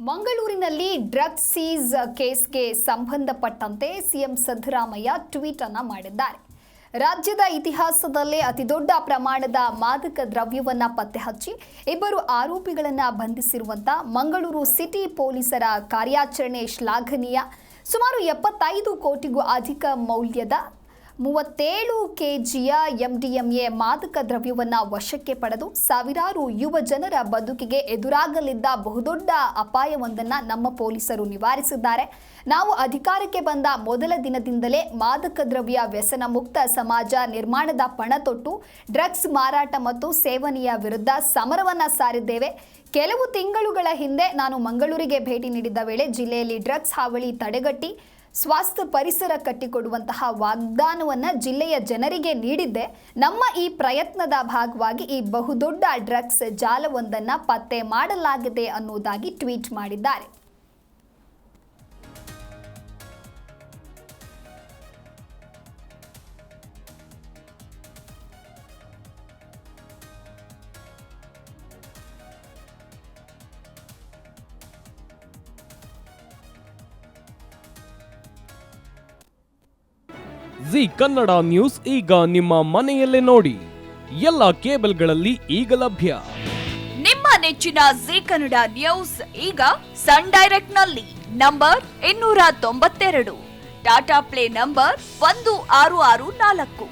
ಮಂಗಳೂರಿನಲ್ಲಿ drugs seize ಕೇಸ್ಗೆ ಸಂಬಂಧಪಟ್ಟಂತೆ CM Siddaramaiah tweet ಅನ್ನು ಮಾಡಿದ್ದಾರೆ. ರಾಜ್ಯದ ಇತಿಹಾಸದಲ್ಲೇ ಅತಿದೊಡ್ಡ ಪ್ರಮಾಣದ ಮಾದಕ ದ್ರವ್ಯವನ್ನು ಪತ್ತೆ ಹಚ್ಚಿ ಇಬ್ಬರು ಆರೋಪಿಗಳನ್ನು ಬಂಧಿಸಿರುವಂಥ ಮಂಗಳೂರು ಸಿಟಿ ಪೊಲೀಸರ ಕಾರ್ಯಾಚರಣೆ ಶ್ಲಾಘನೀಯ. ಸುಮಾರು 75 ಕೋಟಿಗೂ ಅಧಿಕ ಮೌಲ್ಯದ 37 ಕೆಜಿಯ MDMA ಮಾದಕ ದ್ರವ್ಯವನ್ನು ವಶಕ್ಕೆ ಪಡೆದು ಸಾವಿರಾರು ಯುವ ಜನರ ಬದುಕಿಗೆ ಎದುರಾಗಲಿದ್ದ ಬಹುದೊಡ್ಡ ಅಪಾಯವೊಂದನ್ನು ನಮ್ಮ ಪೊಲೀಸರು ನಿವಾರಿಸಿದ್ದಾರೆ. ನಾವು ಅಧಿಕಾರಕ್ಕೆ ಬಂದ ಮೊದಲ ದಿನದಿಂದಲೇ ಮಾದಕ ದ್ರವ್ಯ ವ್ಯಸನ ಮುಕ್ತ ಸಮಾಜ ನಿರ್ಮಾಣದ ಪಣ ತೊಟ್ಟು ಡ್ರಗ್ಸ್ ಮಾರಾಟ ಮತ್ತು ಸೇವನೆಯ ವಿರುದ್ಧ ಸಮರವನ್ನು ಸಾರಿದ್ದೇವೆ. ಕೆಲವು ತಿಂಗಳುಗಳ ಹಿಂದೆ ನಾನು ಮಂಗಳೂರಿಗೆ ಭೇಟಿ ನೀಡಿದ್ದ ವೇಳೆ ಜಿಲ್ಲೆಯಲ್ಲಿ ಡ್ರಗ್ಸ್ ಹಾವಳಿ ತಡೆಗಟ್ಟಿ ಸ್ವಾಸ್ಥ್ಯ ಪರಿಸರ ಕಟ್ಟಿಕೊಡುವಂತಹ ವಾಗ್ದಾನವನ್ನು ಜಿಲ್ಲೆಯ ಜನರಿಗೆ ನೀಡಿದ್ದೆ. ನಮ್ಮ ಈ ಪ್ರಯತ್ನದ ಭಾಗವಾಗಿ ಈ ಬಹುದೊಡ್ಡ ಡ್ರಗ್ಸ್ ಜಾಲವೊಂದನ್ನು ಪತ್ತೆ ಮಾಡಲಾಗಿದೆ ಅನ್ನುವುದಾಗಿ ಟ್ವೀಟ್ ಮಾಡಿದ್ದಾರೆ. ಜಿ ಕನ್ನಡ ನ್ಯೂಸ್ ಈಗ ನಿಮ್ಮ ಮನೆಯಲ್ಲೇ ನೋಡಿ. ಎಲ್ಲ ಕೇಬಲ್ಗಳಲ್ಲಿ ಈಗ ಲಭ್ಯ. ನಿಮ್ಮ ನೆಚ್ಚಿನ ಜಿ ಕನ್ನಡ ನ್ಯೂಸ್ ಈಗ ಸನ್ ಡೈರೆಕ್ಟ್ ನಲ್ಲಿ number 292, Tata play number 1664,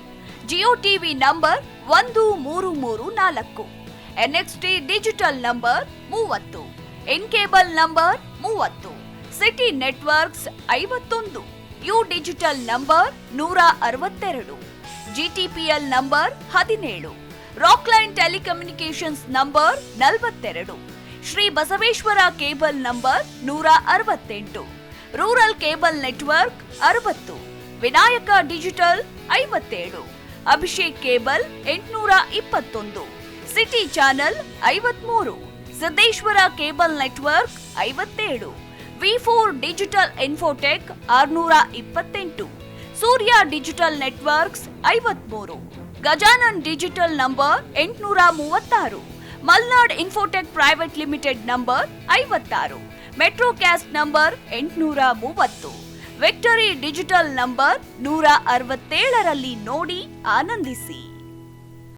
Jio TV number 1334, NXT digital number 30, in cable number 30, city networks 51, U digital number 162, GTPL number 17, Rockline telecommunications number 42, Shri Basaveshwara cable number 168, rural cable network 60, Vinayaka digital 57, Abhishek cable 821, city channel 53, Siddeshwara cable network 57, V4 digital Infotech 628, Surya digital networks 53, Gajanan digital number 836, Malnad Infotech private limited number 56, Metrocast number 830, victory digital number 167ರಲ್ಲಿ ನೋಡಿ ಆನಂದಿಸಿ.